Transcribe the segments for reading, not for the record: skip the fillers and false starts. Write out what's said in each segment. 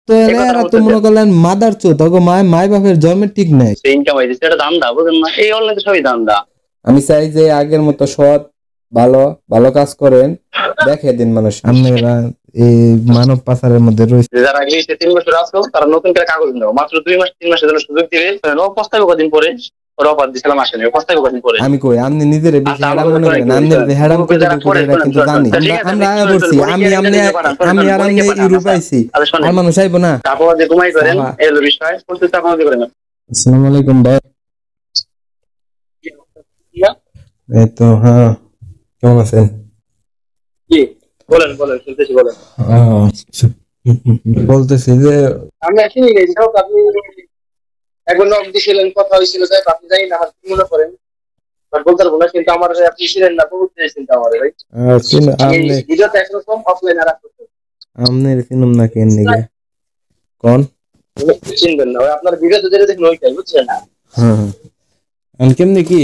তো এরা তো মনে করলেন মাদার চো তখন মাই বাপের জন্মের ঠিক নাই, ইনকাম হইছে এটা দাম দা বুঝেন না, এই অনলাইনে সবই দাম দা। আমি চাই যে আগের মতো সৎ ভালো ভালো কাজ করেন, দেখে দিন মানুষ। আপনারা এই মানব পাচারের মধ্যে রয়েছে যারা গিয়েছে 3 বছর আসলো তারা নতুন করে কাগজ নেও, মাত্র 2 মাস 3 মাসের জন্য সুযোগ দিবে, প্রস্তাবে কদিন পরে ওরা অফার দিছিলাম আসেনি, প্রস্তাবে কদিন পরে। আমি কই আপনি নিজের বেশি হেরাম মনে করেন, আপনি হেরাম করে এটা কিন্তু জানি আমরা বলছি আমি আর আপনি ইউরোপ আইছি আর মানুষ আইবো না। তারপর যে ঘুমাই করেন এই হলো বিষয়, প্রস্তুত আপনারা করেন। আসসালামু আলাইকুম ভাই। এই তো হ্যাঁ, কেমন আছেন? কি বলেন বলেন শুনতেছি বলেন। বলতেছি যে আমি আসিনি গেছি, আপনি একবার নক দিছিলেন, কথা হয়েছিল, তাই আপনি জানি না আমার কি মনে করেন বলতে পারবো না, কিন্তু আমার আপনি ছিলেন না বহুত চিন্তা আমার ভাই। আপনি ভিডিওতে একরকম অফলাইনে আর একরকম, আমনে চিনুম না কেন নিগে কোন চিনবেন না, আপনার ভিডিওতে যেটা দেখুন ওইটাই বুঝছেন না। হ্যাঁ আমি কেমনে কি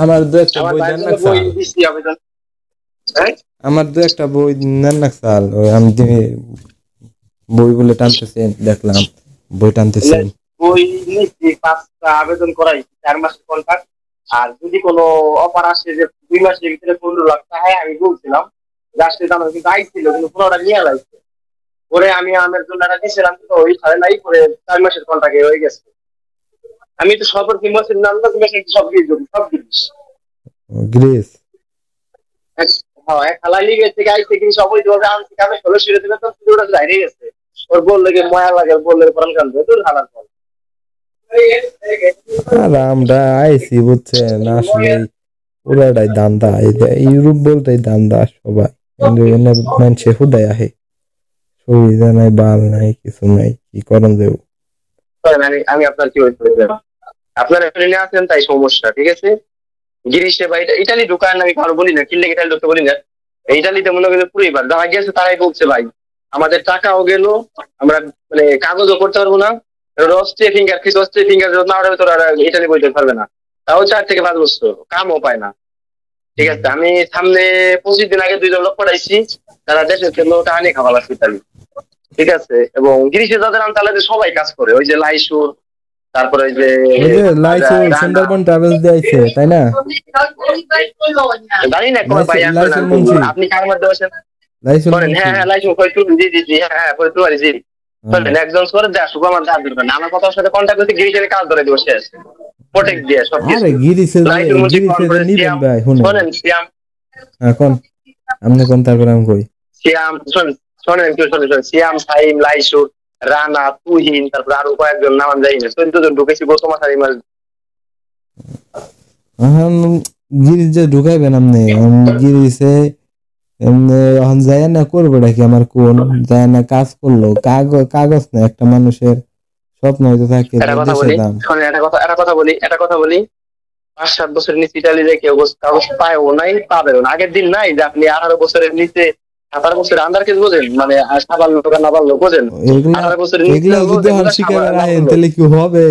আমার দু একটা বই দেন না বই দিছি আবেদন, হ্যাঁ আমার দু একটা বই নেন না সাল, ওই আমি বই বলে টানতেছেন দেখলাম, বই টানতেছেন। বই নিচ্ছি 5টা আবেদন করাই, 4 মাসের কন্ট্রাক্ট, আর যদি কোনো অফার আসে যে 2 মাসের ভিতরে 15 লাখ টাকা, আমি বলছিলাম রাষ্ট্রীয় দাম কিন্তু আইছিল, কিন্তু পুরোটা নিয়ে লাগছে পরে আমি আমের জন্য একটা দিয়েছিলাম, তো ওই ছাড়ে নাই, পরে 4 মাসের কন্ট্রাক্টে হয়ে গেছে। আমি তো সবার 3 মাসের নাম না সব দিয়ে দেবো, সব গ্রিস গ্রিস হ্যাঁ এক হালালি গেছে গাইছে কিন্তু সবই ভাবে আনছি, কামে 16 শিরে দিলে তো পুরোটা বাইরে গেছে, ওর বললে কি ময়া লাগে, বললে পরান কান্দে তোর হালাল ফল। আর আমরা আইসি বুঝছেন আসলে পুরাটাই দান্দা, ইউরোপ বলতেই দান্দা সবাই, মানুষে হুদায় আহে, সুবিধা নাই বাল নাই কিছু নাই, কি করেন দেব। আমি আপনার কি আপনারা ট্রেনে আছেন তাই সমস্যা, ঠিক আছে। গিরিশে বা ইটালি ঢুকান, আমি কারো বলি না কিনলে ইটালি ঢুকতে বলি না, ইটালিতে মনে করি পুরোই বার যারা গেছে তারাই বলছে ভাই আমাদের টাকাও গেল, আমরা মানে কাগজও করতে পারবো না, ফিঙ্গার না ওটা তোরা ইটালি বইতে পারবে না, তাও 4 থেকে 5 বছর কামও পায় না, ঠিক আছে। আমি সামনে 25 দিন আগে 2 জন লোক পড়াইছি, তারা দেশের জন্য টাকা নিয়ে খাওয়া লাগছে ইতালি, ঠিক আছে। এবং গিরিশে যাদের নাম তাহলে সবাই কাজ করে, ওই যে লাইসুর, তারপরে ওই যে সুন্দরবন ট্রাভেলস দিয়েছে তাই না, জানি না কোন ভাই আপনি কার মধ্যে আছেন বলেন। হ্যাঁ হ্যাঁ লাইসুর কই তুই জি জি জি হ্যাঁ কই তুই জি বলেন, একজন করে দেখ শুভ আমার ধার দিবেন, আমার কথার সাথে কন্টাক্ট করতে গিরিশের কাজ ধরে দিব শেষ, প্রোটেক্ট দিয়ে সব কিছু। আরে গিরিশে নিবেন ভাই শুনেন সিয়াম এখন আপনি কোন তারপর আমি কই সিয়াম শোনেন কি শোনেন, সিয়াম সাইম লাইসুর রানা তুহিন, তারপর আরো কয়েকজন নাম যাই না, 14 জন ঢুকেছি গত মাসে মাস। গিরিশ যে ঢুকাইবেন আপনি গিরিশে এখন যায় না করবে নাকি, আমার কোন যায় না কাজ করলো কাগজ না একটা মানুষের স্বপ্ন হয়তো থাকে। একটা কথা বলি 5-7 বছরের নিচে ইটালি যে কেউ কাগজ পায়ও নাই পাবেও না, আগের দিন নাই যে আপনি 18 বছরের নিচে 18 বছরের আন্ডার কেস বোঝেন, মানে সাবাল লোক না বাল লোক বোঝেন, 18 বছরের নিচে তাহলে কি হবে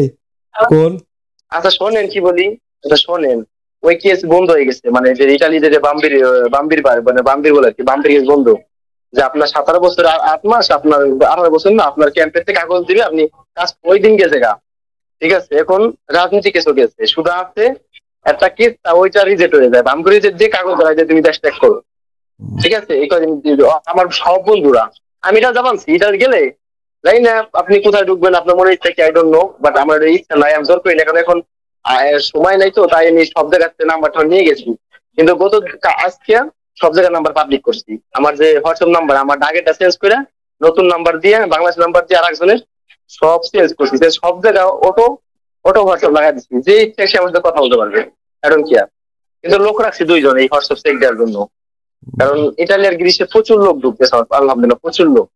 কোন। আচ্ছা শোনেন কি বলি, আচ্ছা শোনেন ওই কেস বন্ধ হয়ে গেছে, মানে যে ইটালিতে যে বাম্বির মানে বাম্বির বলে আর কি, বাম্বির কেস বন্ধ, যে আপনার 17 বছর 8 মাস আপনার 18 বছর না আপনার ক্যাম্পের থেকে কাগজ দিবে, আপনি কাজ ওই দিন গেছে গা, ঠিক আছে। এখন রাজনীতি কেসও গেছে, শুধু আছে একটা কেস ওইটা রিজেক্ট হয়ে যায়, বাম্বির রিজেক্ট দিয়ে কাগজ ধরায় যে তুমি দেশ ত্যাগ করো, ঠিক আছে। এই কদিন আমার সব বন্ধুরা আমি এটা জানছি ইটালি গেলে জানি না আপনি কোথায় ঢুকবেন আপনার মনে ইচ্ছা কি আই ডোন্ট নো, বাট আমার ইচ্ছা নাই, আমি জোর করি না, কারণ এখন সময় নাই তো, তাই আমি সব জায়গাতে নাম্বারটা নিয়ে গেছি, কিন্তু গত আজকে সব জায়গায় নাম্বার পাবলিক করছি, আমার যে হোয়াটসঅ্যাপ নাম্বার আমার আগেরটা চেঞ্জ করে নতুন নাম্বার দিয়ে বাংলাদেশ নাম্বার দিয়ে আর একজনের সব চেঞ্জ করছি, সব জায়গায় অটো হোয়াটসঅ্যাপ লাগাই দিচ্ছি, যে ইচ্ছা সে আমার সাথে কথা বলতে পারবে এখন কি আর, কিন্তু লোক রাখছি 2 জন এই হোয়াটসঅ্যাপ চেক দেওয়ার জন্য, কারণ ইটালিয়ার গ্রিসে প্রচুর লোক ঢুকতেছে আলহামদুলিল্লাহ, প্রচুর লোক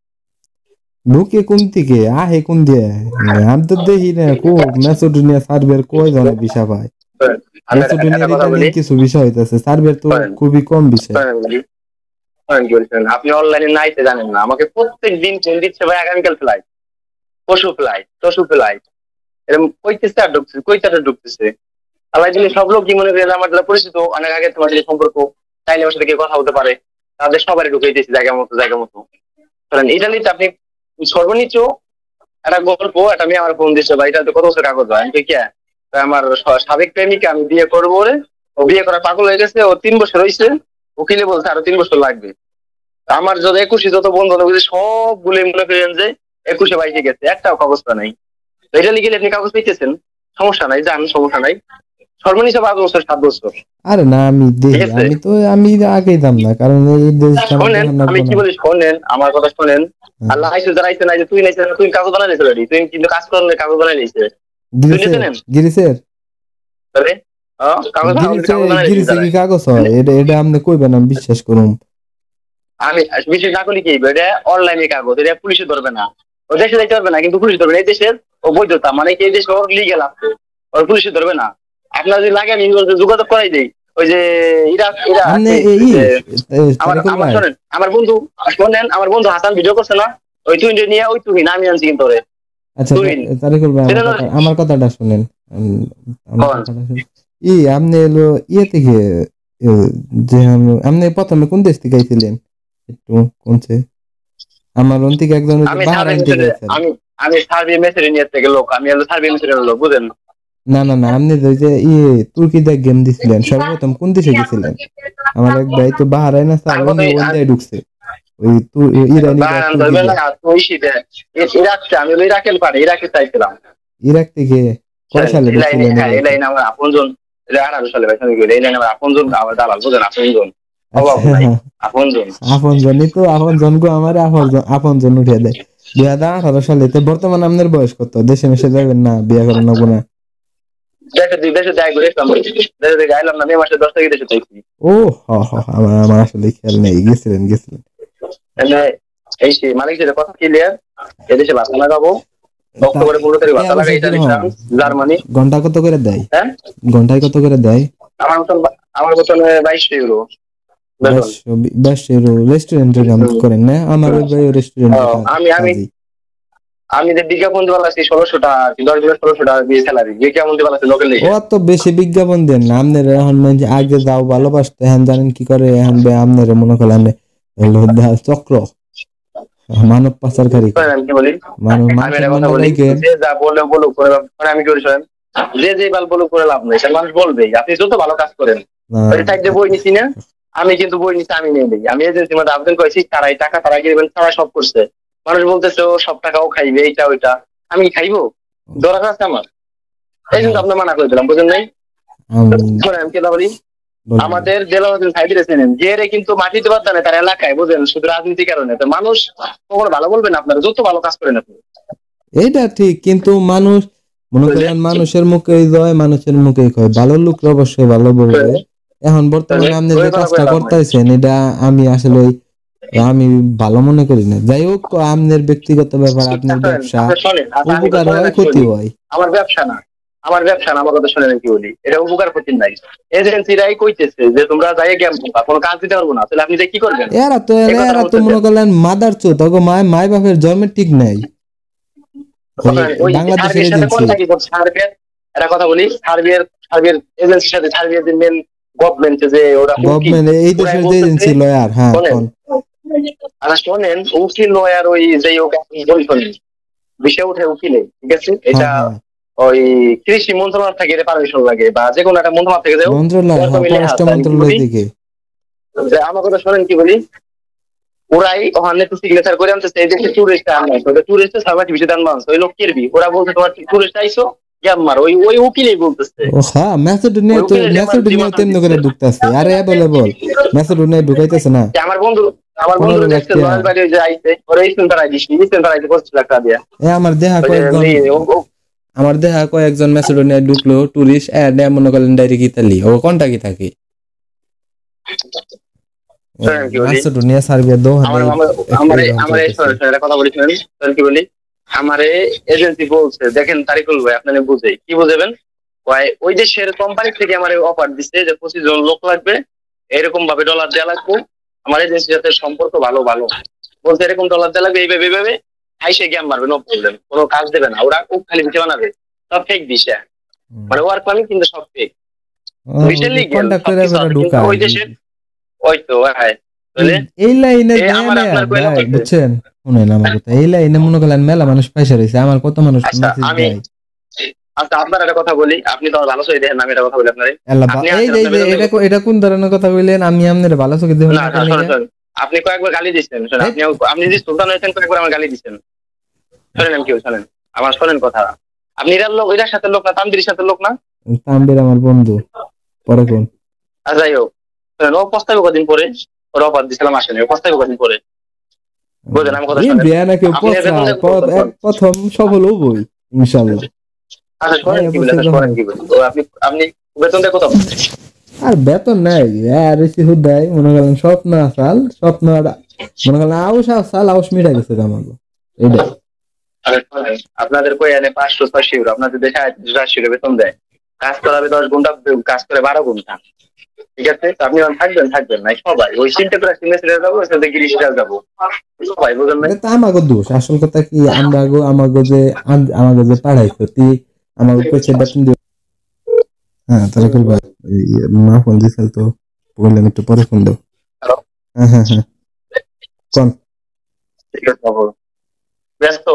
ঢুকে কোন থেকে আহে কোন দিয়ে, আমি তো দেখি না খুব ম্যাসেডোনিয়া সার্ভের কয়জনে ভিসা পায়, ম্যাসেডোনিয়ার কিছু বিষয় হইতেছে, সার্ভের তো খুবই কম বিষয়। আপনি অনলাইনে নাইতে জানেন না, আমাকে প্রত্যেক দিন ফোন দিচ্ছে ভাই আগামীকাল ফ্লাইট, পশু ফ্লাইট এরকম কইতাটা ঢুকতেছে, আল্লাহ জিনিস সব লোক কি মনে করে আমার যারা পরিচিত অনেক আগে তোমার সাথে সম্পর্ক, চাইলে আমার সাথে কেউ কথা বলতে পারে, তাদের সবারই ঢুকে দিয়েছি জায়গা মতো। কারণ ইটালিতে আপনি সর্বনিচ্চ একটা গল্প, একটা মেয়ে আমার ফোন দিচ্ছে, ভাই এটা কত বছর কাগজ হয়, আমি কি আমার সাবেক প্রেমিকা আমি বিয়ে করবো বলে, ও বিয়ে করা পাগল হয়ে গেছে, ও 3 বছর হয়েছে, উকিলে বলছে আরো 3 বছর লাগবে। আমার যত 21 যত বন্ধু বান্ধব সবগুলো মনে করেন যে 21-22 গেছে, একটাও কাগজটা নাই। এটা লিখে আপনি কাগজ পেয়েছেন, সমস্যা নাই, জান সমস্যা নাই। সর্বনিম্ন 5 বছর 7 বছর। আরে না আমি দেখি, আমি আগেই দাম না, কারণ এই দেশটা শোনেন আমি কি বলি, শোনেন আমার কথা শোনেন। আল্লাহ আইসে যারা আইসে না, যে তুই নাইছে, তুই কাগজ বানাই নিয়েছে রেডি, তুই কিন্তু কাজ করলে কাগজ বানাই নিয়েছে, তুই নিতে নেন গিরিসের তাহলে কাগজ বানাই গিরিসে কি কাগজ হয়? এটা আপনি কইবেন আমি বিশ্বাস করুম। আমি বিশ্বাস না করি কি, এটা অনলাইনে কাগজ, এটা পুলিশে ধরবে না, ও দেশে যাইতে পারবে না, কিন্তু পুলিশে ধরবে না। এই দেশের ও বৈধতা, মানে কি এই দেশে ওর লিগেল আছে, ওর পুলিশে ধরবে না। আপনার যদি লাগে আমি যোগাযোগ করাই দিই, ওই যে শোনেন আমার বন্ধু, শোনেন আমার বন্ধু হাসান ভিডিও করছে না, ওই তুই নিয়ে ওই তুই আমি আনছি কিন্তু ওরে। আচ্ছা তারিকুল ভাই আমার কথাটা শুনেন, আপনি এলো ইয়ে থেকে, যে আপনি প্রথমে কোন দেশ থেকে আইছিলেন একটু কোনছে? আমার ওন থেকে একজন বাহরাইন থেকে। আমি সার্বিয়া মেসিডোনিয়া থেকে লোক, আমি হলো সার্বিয়া মেসিডোনিয়ার লোক, বুঝেন? না না না, আপনি যে তুর্কিতে গেম দিছিলেন সর্বপ্রথম কোন দেশে গেছিলেন? আমার এক ভাই তো বাহরাইন আছে, আর ওই ঢুকছে ওই ইরানি ইরাকে চাইছিলাম। ইরাক থেকে কত সালে ঢুকছিলেন? এই লাইন আমার আপনজন, 18 সালে ভাই, এই লাইন আমার আপনজন, আমার দালাল, বুঝেন? আপনজনই তো, আপনজন গো, আমার আপনজন উঠিয়ে দেয়। 2018 সালে। তো বর্তমানে আপনার বয়স কত? দেশে মেশে যাবেন না, বিয়ে করেন না না? ও আমার আসলে খেয়াল নেই, গেছিলেন এই মালিক কথা ক্লিয়ার, এদেশে বাসা লাগাবো, অক্টোবরে 15 তারিখ বাসা লাগাই, জার্মানি। ঘন্টা কত করে দেয়? ঘন্টায় কত করে দেয়? আমার মতন 22 ইউরো। 22 ইউরো রেস্টুরেন্টে কাম করেন না? আমার ওই ভাই রেস্টুরেন্টে আমি যে বিজ্ঞাপন দিতে পারছি 1600 টাকা, 10 দিনের 1600 টাকা দিয়ে স্যালারি বিজ্ঞাপন দিতে পারছি লোকাল নেই। অত বেশি বিজ্ঞাপন দেন না আপনার, এখন আগে যাও ভালোবাসতে, এখন জানেন কি করে, এখন আপনার মনে করেন চক্র মানব পাচারকারী। আমি কি বলি, যা বলে বলুক করে, আমি কি করি শোনেন, যে বাল বলুক করে লাভ নেই, মানুষ বলবেই। আপনি যত ভালো কাজ করেন, বই নিছি না আমি, কিন্তু বই নিছি আমি নিয়ে দিই। আমি এজেন্সির মধ্যে আবেদন করেছি, তারাই টাকা তারা গিয়ে তারা সব করছে। মানুষ বলতেছে ও সব টাকাও খাইবে, এইটা ওইটা, আমি খাইবো? দরকার আছে আমার? এই জন্য আপনার মানা করে দিলাম, বুঝেন নাই? আমি কেন বলি, আমাদের দেলাওয়ারদিন সাইদুর চেনেন, যে কিন্তু মাটি দেবার জানে তার এলাকায়, বুঝেন, শুধু রাজনীতির কারণে। তো মানুষ কখনো ভালো বলবেন আপনারা, যত ভালো কাজ করেন আপনি। এইটা ঠিক, কিন্তু মানুষ মনে করেন মানুষের মুখে জয়, মানুষের মুখে কয়। ভালো লোক অবশ্যই ভালো বলবে। এখন বর্তমানে আপনি যে কাজটা করতেছেন, এটা আমি আসলে আমি ভালো মনে করি না। যাই হোক, আপনার ব্যক্তিগত ব্যাপার, আপনার ব্যবসা, উপকার হয় ক্ষতি হয়। আমার ব্যবসা না, আমার কথা শুনে কি বলি, এটা উপকার ক্ষতি নাই। এজেন্সিরাই কইতেছে যে তোমরা যাই গেম কোনো কাজ দিতে পারবো না, তাহলে আপনি কি করবেন? এরা তো মনে করলেন মাদার চোদ, মাই বাপের জন্মের ঠিক নাই। বাংলাদেশের এজেন্সি একটা কথা বলি, সার্বিয়ার এজেন্সির সাথে সার্বিয়ার যে মেন গভর্নমেন্ট, যে ওরা গভর্নমেন্ট এই দেশের যে এজেন্সি লয়ার। হ্যাঁ আচ্ছা শোনেন, উকিল লয়ার ওই যে বিষয় উঠে উকিলে, ঠিক আছে? এটা ওই কৃষি মন্ত্রণালয় থেকে পারমিশন লাগে, বা যে কোনো একটা মন্ত্রণালয় থেকে আমার কথা শোনেন কি বলি, ওরাই ওখানে তো সিগনেচার করে আনতেছে, এই দেশে টুরিস্ট আনছে, টুরিস্ট সার্ভাইট ভিসা দান মানছে, ওই লোক কেরবি, ওরা বলছে তোমার টুরিস্ট আইছো গ্যাম্মার, ওই উকিলই বলতেছে। হ্যাঁ ম্যাসেডোনিয়া তেমনি করে ঢুকতেছে, আরে অ্যাভেলেবল ম্যাসেডোনিয়া ঢুকাইতেছে না। আমার বন্ধু দেখছে লয়াল বাড়ি যে আইছে, ওরা স্পেন্সার আইডি 25 লাখ টাকা দিয়া। আমার দেখা কয়েকজন ম্যাসেডোনিয়া ঢুকলো টুরিস্ট, মনে করেন ডাইরেক্ট ইতালি, ও কোনটা কি থাকে ম্যাসেডোনিয়া সার্বিয়া দো। কথা বলি কি বলি, আমারে এজেন্সি বলছে, দেখেন তারিকুল ভাই আপনারা বুঝে কি বুঝাবেন, ওই দেশের কোম্পানি থেকে আমার অফার দিচ্ছে যে 25 জন লোক লাগবে, এরকম ভাবে ডলার দেওয়া লাগবে, আমার এজেন্সির সাথে সম্পর্ক ভালো বলতে, এরকম ডলার দেওয়া লাগবে, এইভাবে আইসে গেম মারবে, নো প্রবলেম, কোনো কাজ দেবে না, ওরা খুব খালি ভিসা বানাবে, সব ফেক ভিসা, মানে ওয়ার্ক পারমিট কিন্তু সব ফেক ভিসা লিগ্যাল ওই দেশের। ওই তো হ্যাঁ, এই লাইনে বুঝছেন, শুনেন আমার কথা, এই লাইনে মনে করেন মেলা মানুষ পয়সা রয়েছে, আমার কত মানুষ আচ্ছা মেসেজ আমি দেয়। আচ্ছা আপনার একটা কথা বলি, আপনি তো আমার ভালো চোখে দেখেন না, আমি একটা কথা বলি আপনারে। আপনি এই আছেন যে আপনার বেতন দেবেন। এটা কোন ধরনের কথা বললেন? আমি আপনার ভালো চোখে দেখুন না না না কেন? শোনেন শোনেন, আপনি কয়েকবার গালি দিচ্ছেন, শোনেন আপনি আপনি যদি সুলতান হয়েছেন কয়েকবার আমার গালি দিচ্ছেন। শোনেন আমি কি বলি, শোনেন আমার শোনেন কথা। আপনি এটার লোক, এটার সাথে লোক না, তানজির সাথে লোক না। তাম্বির আমার বন্ধু, পরে কোন। আর যাই হোক, শোনেন ও পস্তাবে কদিন পরে, ওর অফার দিছিলাম আসেনি, ও পস্তাবে কদিন পরে, বুঝলেন আমার কথা এই শোনেন। বিয়া নাকি আপনি এর বেতন দেন কত? প্রথম সফল হবই ইনশাল্লাহ। আচ্ছা শোনেন কি বলি, আচ্ছা শোনেন কি বলি, তো আপনি আপনি বেতন দেন কত? আর বেতন নাই আর বেশি হুদাই মনে করেন স্বপ্ন আসাল স্বপ্ন মনে করেন আউস আসাল আউস মিটা গেছে আমাকে এইটাই। আরে শোনেন, আপনাদের কই এনে 500-600 ইউরো, আপনাদের দেশে 400 বেতন দেয়, কাজ করাবে 10 ঘন্টা, কাজ করে 12 ঘন্টা, ঠিক আছে? তো আপনি যখন থাকবেন থাকবেন নাই সবাই ওই চিন্তা করে সিমেস্টারে যাবো, ওর সাথে গিরিশিরা যাবো সবাই, বুঝলেন না? এটা তো আমাকে দোষ, আসল কথা কি আমরা আমাকে যে আমাকে যে পাঠাইছো তুই আমাকে কইছে বেতন দিও। হ্যাঁ তাহলে করবা। মা ফোন দিছিল তো, বললেন একটু পরে ফোন দাও। হ্যালো, হ্যাঁ হ্যাঁ হ্যাঁ কোন। ঠিক আছে বাবু, ব্যস্ত?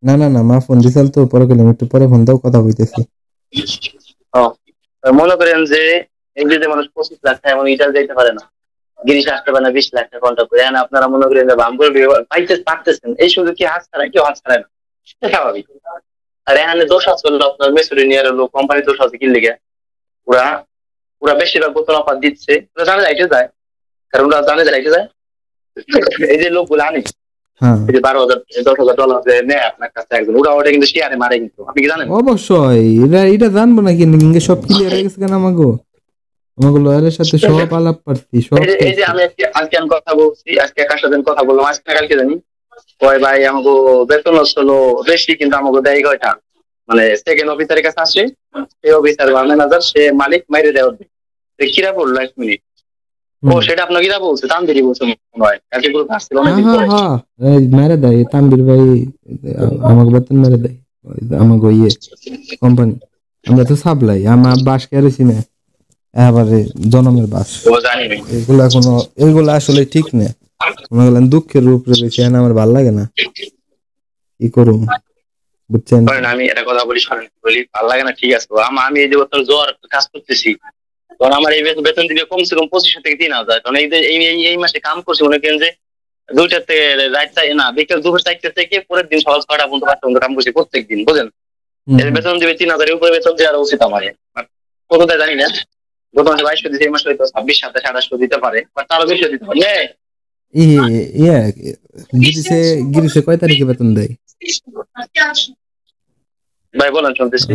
না না না, মা ফোন দিছিল তো, পরে করলাম একটু পরে ফোন দাও, কথা বলতেছি। ও, মনে করেন যে এমনিতে মানুষ 25 লাখ টাকা এমন ইটার যাইতে পারে না, গিরিশ আসতে পারে না 20 লাখ টাকা কন্ট্রাক্ট করে, এখন আপনারা মনে করেন যে বাম্বর পাইতে পারতেছেন, এই সুযোগ কি হাত ছাড়া, কেউ হাত ছাড়ায় না, এটা স্বাভাবিক। আর এখানে দোষ আছে হলো আপনার মেসুরি নিয়ে লোক কোম্পানি দোষ আছে কি লিগে, ওরা ওরা বেশিরভাগ বোতল অফার দিচ্ছে, ওরা জানে যাইতে যায়, কারণ ওরা জানে যাইতে যায়। এই যে লোকগুলো আনে, হ্যাঁ এই যে 12,000 $10,000 যে নেয় আপনার কাছে একজন, ওরা ওটা কিন্তু শেয়ারে মারে, কিন্তু আপনি কি জানেন? অবশ্যই এটা এটা জানবো না কিন্তু ইংকে সব ক্লিয়ার হয়ে গেছে কেন আমাকে? আমাকে লয়ারের সাথে সব আলাপ পারছি সব। এই যে আমি আজকে আমি কথা বলছি, আজকে কার সাথে আমি কথা বললাম, আজকে না কালকে জানি, কয় ভাই আমাকে বেতন হলো বেশি, কিন্তু আমাকে দেয় কয়টা, মানে সেকেন্ড অফিসারের কাছে আসে, সেই অফিসার বা ম্যানেজার সে মালিক মাইরে দেওয়া, কিরা বললো 1 মিনিট, ও সেটা আপনার কিরা বলছে, তানদেরই বলছে মনে হয়, কালকে গ্রুপ আসছিল অনেকদিন হ্যাঁ পরে। হ্যাঁ এই মেরে দেয় তানবীর ভাই, আমাকে বেতন মেরে দেয়, আমাকে ইয়ে কোম্পানি, আমরা তো সাপ্লাই, আমার বাস কেড়েছি না এবারে জনমের বাস। ও জানি না। এগুলা কোনো এগুলা আসলে ঠিক না, মনে করলেন দুঃখের রূপ রয়েছে, আমার ভাল লাগে না, কি করুম বুঝছেন? শোনেন আমি একটা কথা বলি, শোনেন বলি, ভালো লাগে না ঠিক আছে, আমি এই যে বছর জ্বর কাজ করতেছি, তখন আমার এই বেতন দিবে কমসে কম 2500 থেকে 3000, কারণ এই যে এই মাসে কাম করছি মনে করেন যে 2টা থেকে রাত না বিকেল দুপুর 4টা থেকে পরের দিন সকাল 6টা পর্যন্ত 5টা পর্যন্ত কাম করছি প্রত্যেক দিন, বুঝলেন? এর বেতন দিবে 3000, উপরে বেতন দেওয়ার উচিত আমার, কত দেয় জানি না, গত মাসে 2200 দিয়েছে, এই মাসে হয়তো 26, 27, 28 দিতে পারে, বা তারও বেশি দিতে পারে। ইয়ে গিরিশে গিরিশে কয় তারিখে বেতন দেয়? ভাই বলেন শুনতেছি।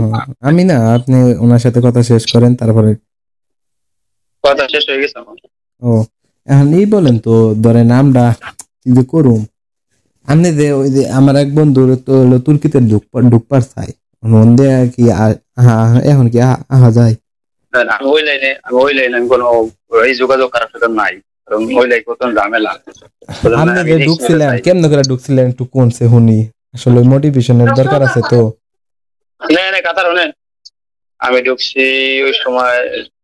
আমি না, আপনি ওনার সাথে কথা শেষ করেন তারপরে। কথা শেষ হয়ে গেছে আমার। ও এখন এই বলেন তো, ধরেন আমরা কি যে করুম, আপনি যে ওই যে আমার এক বন্ধু তো হলো তুর্কিতে ঢুকবার চাই, মন দিয়ে কি এখন কি আহা যায়? আমি ওই লাইনে আমি কোনো এই যোগাযোগ করার সাথে নাই, কারণ ওই লাইন কত ঝামেলা। আপনি যে ঢুকছিলেন কেমন করে ঢুকছিলেন একটু কোনছে শুনি, আসলে মোটিভেশনের দরকার আছে তো। না কথা শোনেন, আমি ঢুকছি ওই সময়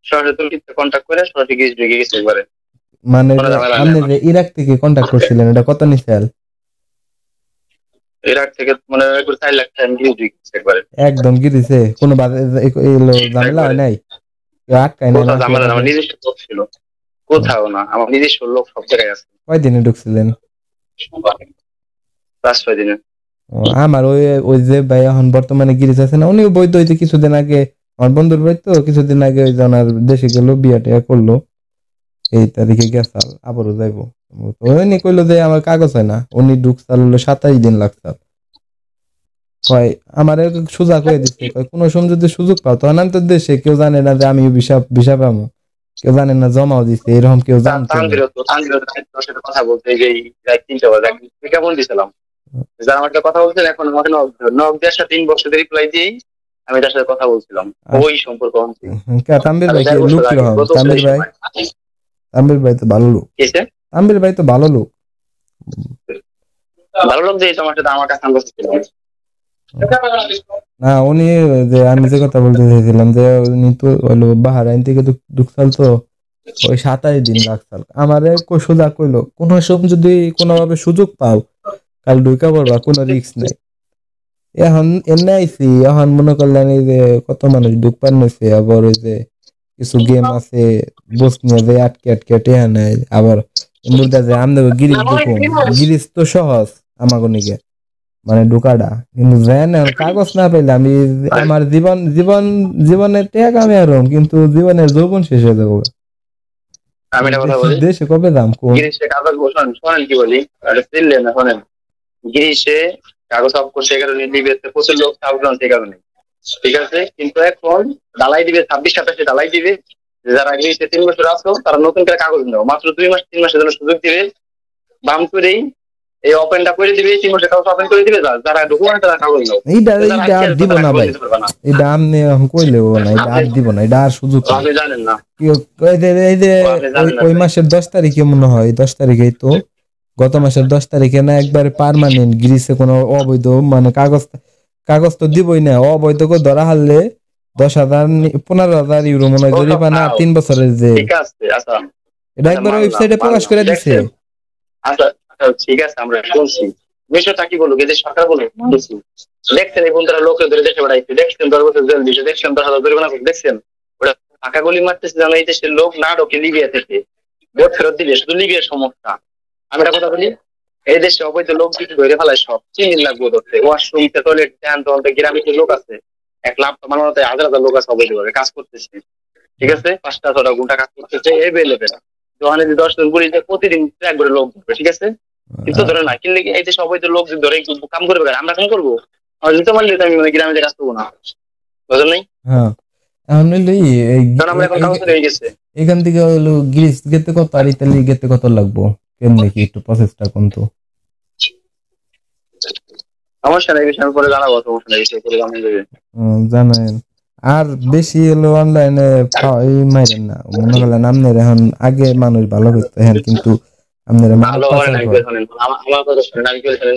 সরাসরি তুর্কিতে কন্ট্যাক্ট করে সরাসরি ঢুকে গেছে একবারে, মানে আপনি যে ইরাক থেকে কন্টাক্ট করছিলেন এটা কত নিছেন? ইরাক থেকে মানে 4 লাখ টাকা আমি ঢুকে গেছে একবারে, একদম গিরিছে, কোনো ঝামেলা হয় নাই, আটকায় নাই? কোথাও ঝামেলা না, আমার নিজস্ব লোক ছিল, কোথাও না, আমার নিজস্ব লোক সব জায়গায় আছে। কয়দিনে ঢুকছিলেন? 5-6 দিনে। আমার ওই ওই যে ভাই এখন বর্তমানে গিরিজ আছে না, উনিও বৈধ হইতে কিছুদিন আগে, আমার বন্ধুর ভাই তো কিছুদিন আগে ওই জানার দেশে গেল, বিয়া টিয়া করলো, এই তারিখে গেছাল, আবারও যাইবো। উনি কইলো যে আমার কাগজ হয় না, উনি ঢুকছাল হলো 27 দিন লাগছাল, কয় আমার সোজা করে দিচ্ছে, কয় কোনো সময় যদি সুযোগ পাও, তখন আমি তো দেশে, কেউ জানে না যে আমি ভিসা পাবো, কেউ জানে না জমাও দিচ্ছে, এরকম কেউ জানতো না। সাথে কথা বলতে এই যে 3টা বাজে কেমন দিছিলাম, যারা আমার সাথে কথা বলছেন এখন আমাকে নক দেওয়ার সাথে 3 বছর রিপ্লাই দিয়েই আমি তার সাথে কথা বলছিলাম, ওই সম্পর্ক তাম্বির ভাই কি লোক কিরকম? তাম্বির ভাই তো ভালো লোক, তাম্বির ভাই তো ভালো লোক, ভালো লোক যে তোমার সাথে আমার কাছে ছিল না। উনি যে আমি যে কথা বলতে চাইছিলাম যে উনি তো হলো বাহারাইন থেকে ঢুকছাল তো, ওই 27 দিন লাগছাল। আমারে সোজা কইলো কোন সময় যদি কোনোভাবে সুযোগ পাও কাল ঢুকা পড়বা, কোনো রিস্ক নাই। এখন এমনি আইছি, এখন মনে করলেন এই যে কত মানুষ ঢুকপার নিছে, আবার ওই যে কিছু গেম আছে বস নিয়ে যে আটকে আটকে টেহা নেয়, আবার মুর্দা যে আমদের গিরিশ ঢুকুন, গিরিশ তো সহজ আমাকে নিকে মানে ঢুকাটা, কিন্তু যেন কাগজ না পাইলে আমি আমার জীবনে টেক আমি আর কিন্তু জীবনের যৌবন শেষ হয়ে যাবো। আমি একটা কথা বলি, দেশে কবে দাম কোন গিরিশে কাগজ শোনেন শোনেন কি বলি, এটা চিনলেন না, শোনেন গিরিশে কাগজ অফ করছে, এই কারণে লিবিয়াতে প্রচুর লোক সাবধান, সেই কারণে ঠিক আছে। কিন্তু এখন ডালাই দিবে 26-27 ডালাই দিবে, যারা গিরিশে 3 বছর আসো তারা নতুন করে কাগজ নেও, মাত্র 2 মাস 3 মাসের জন্য সুযোগ দিবে, বাম করেই এই ওপেনটা করে দিবে, 3 মাসের কাগজ ওপেন করে দিবে, যারা ডকুমেন্ট তারা কাগজ নাও, এইটা আর দিব না ভাই, এটা আমনে এখন কইলেও না, এটা আর দিব না, এটা আর সুযোগ আপনি জানেন না। এই যে ওই মাসের 10 তারিখে মনে হয়, 10 তারিখেই তো গত মাসের 10 তারিখে না একবার পার্মানেন্ট গ্রিসে কোনো অবৈধ মানে কাগজ তো দিবই না, অবৈধ করে ধরা হারলে 10,000 15,000 ইউরো মনে হয় জরিমানা, 3 বছরের জেল। ঠিক আছে, আচ্ছা এটা একবার ওয়েবসাইটে প্রকাশ করে দিছে। আচ্ছা ঠিক আছে, আমরা শুনছি বিষয়টা কি বলুক, এদের সরকার বলুক, দেখছেন এই বন্ধুরা লোকে ধরে দেশে বেড়াইছে, দেখছেন 10 বছর জেল দিচ্ছে, দেখছেন 10,000 জরিমানা করছে, দেখছেন ওরা ফাঁকা গুলি মারতেছে, জানো এই দেশের লোক না ঢোকে লিবিয়া থেকে, ভোট ফেরত দিলে শুধু লিবিয়ার সমস্যা। আমি একটা কথা বলি, এই দেশে অবৈধ লোক যদি ধরে ফেলায় সব 3 দিন লাগবে ধরতে, ওয়াশরুম টয়লেট ধ্যান তো গ্রামে যে লোক আছে 1 লাখ মানবতা 1,000 লোক আছে অবৈধভাবে কাজ করতেছে, ঠিক আছে 5-6 ঘন্টা কাজ করতেছে এভেলেবেল, দোকানে 10 জন পুলিশ প্রতিদিন ট্র্যাক করে লোক ধরবে, ঠিক আছে, কিন্তু ধরে না কিনলে এই দেশে অবৈধ লোক ধরে কাম করবে, আমরা কাম করবো, আমার জুতো মারলে আমি মানে গ্রামে কাজ করবো না, বুঝলেন নাই? হ্যাঁ এখন আমরা এখন কাগজ হয়ে গেছে, এখান থেকে হলো গ্রিস গেতে কত আর ইতালি গেতে কত লাগবো, কেমনে কি একটু প্রসেসটা কোন তো সমস্যা নেই, বিষয় পরে জানাবো, সমস্যা নেই, বিষয় পরে জানিয়ে দেবে। জানেন। আর বেশি হলো অনলাইনে এই মাইরেন না, মনে করলেন আপনার এখন আগে মানুষ ভালো করতো এখন কিন্তু আপনারা ভালো হয় না, আমার কথা শুনেন,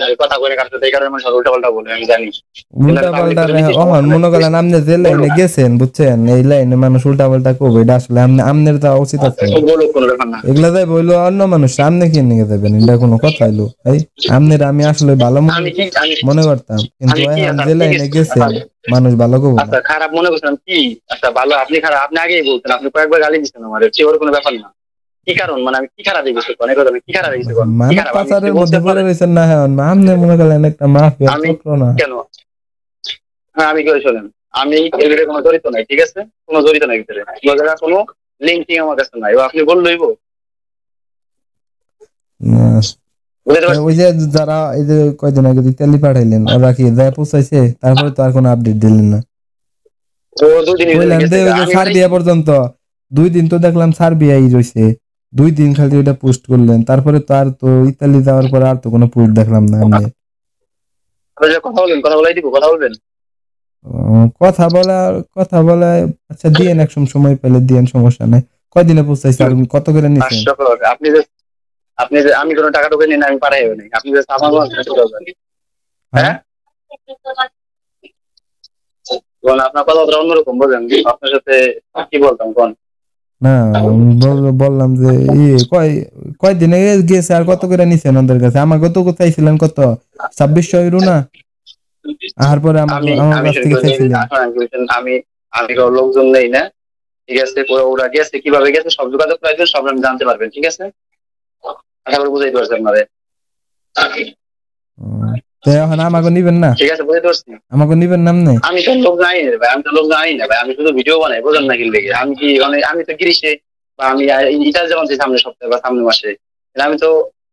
আমি কথা কই না কার সাথে, এই কারণে মানুষ উল্টা পাল্টা বলে, আমি জানি উল্টা পাল্টা ওহন মনে করলেন আপনি যে লাইনে গেছেন বুঝছেন, এই লাইনে মানুষ উল্টা পাল্টা করবে, এটা আসলে আপনার তো উচিত আছে, এগুলা যাই বললো অন্য মানুষ সামনে কি নিয়ে যাবেন, এটা কোনো কথা হইলো এই আপনার আমি আসলে ভালো মনে করতাম, কিন্তু এখন যে লাইনে গেছেন মানুষ ভালো করবো। আচ্ছা খারাপ মনে করছেন কি, আচ্ছা ভালো আপনি খারাপ, আপনি আগেই বলতেন, আপনি কয়েকবার গালি দিচ্ছেন আমার, ওর কোনো ব্যাপার না, কি কারণ মানে আমি কি খারাপ দেখেছি, অনেক কথা কি খারাপ দেখেছি, মানে পাচারের মধ্যে পড়ে রয়েছেন না, এখন আপনি মনে করলেন একটা মাফিয়া চক্র না কেন? হ্যাঁ আমি করে শোনেন, আমি এর ভিতরে কোনো জড়িত নাই, ঠিক আছে, কোনো জড়িত নাই ভিতরে, কোনো লিঙ্কিং আমার কাছে নাই, আপনি বললেইব ওই যে যারা এই যে কয়দিন আগে ইতালি পাঠাইলেন ওরা কি যায় পৌঁছাইছে, তারপরে তো আর কোনো আপডেট দিলেন না, সার্বিয়া পর্যন্ত 2 দিন তো দেখলাম সার্বিয়াই রয়েছে, 2 দিন খালি ওটা পোস্ট করলেন, তারপরে তো আর তো ইতালি যাওয়ার পর আর তো কোনো পোস্ট দেখলাম না। আমি কথা বলা আচ্ছা দিয়েন, এক সময় পেলে দিয়েন, সমস্যা নাই। কয়দিনে পৌঁছাইছে আর কত করে নিছেন? আমি কোনো টাকা ঢুকে নিন, আমি পাঠাইও নাই, আপনি হ্যাঁ আপনার কথা অন্যরকম বলেন, আপনার সাথে কি বলতাম কোন না বললাম যে কয়দিনে গেছে আর কত করে নিছেন ওদের কাছে? আমাকে তো চাইছিলেন কত 2600 ইউরো না, আর পরে আমার কাছ থেকে চাইছিলেন। আমি লোকজন নেই না, ঠিক আছে, ওরা গেছে কিভাবে গেছে সব যোগাযোগ প্রয়োজন সব আমি জানতে পারবেন, ঠিক আছে, আশা করি বুঝাইতে পারছি আপনারে। এখন আমাকে নিবেন না? ঠিক আছে বুঝাইতে পারছি, আমাকে নিবেন নাম নেই, আমি তো লোক জানি না ভাই, আমি তো লোক জানি না ভাই, আমি শুধু ভিডিও বানাই, বোঝেন না কি লেগে, আমি কি মানে আমি তো গিরিশে বা আমি ইটালি যেমন সামনে সপ্তাহে বা সামনে মাসে, আমি তো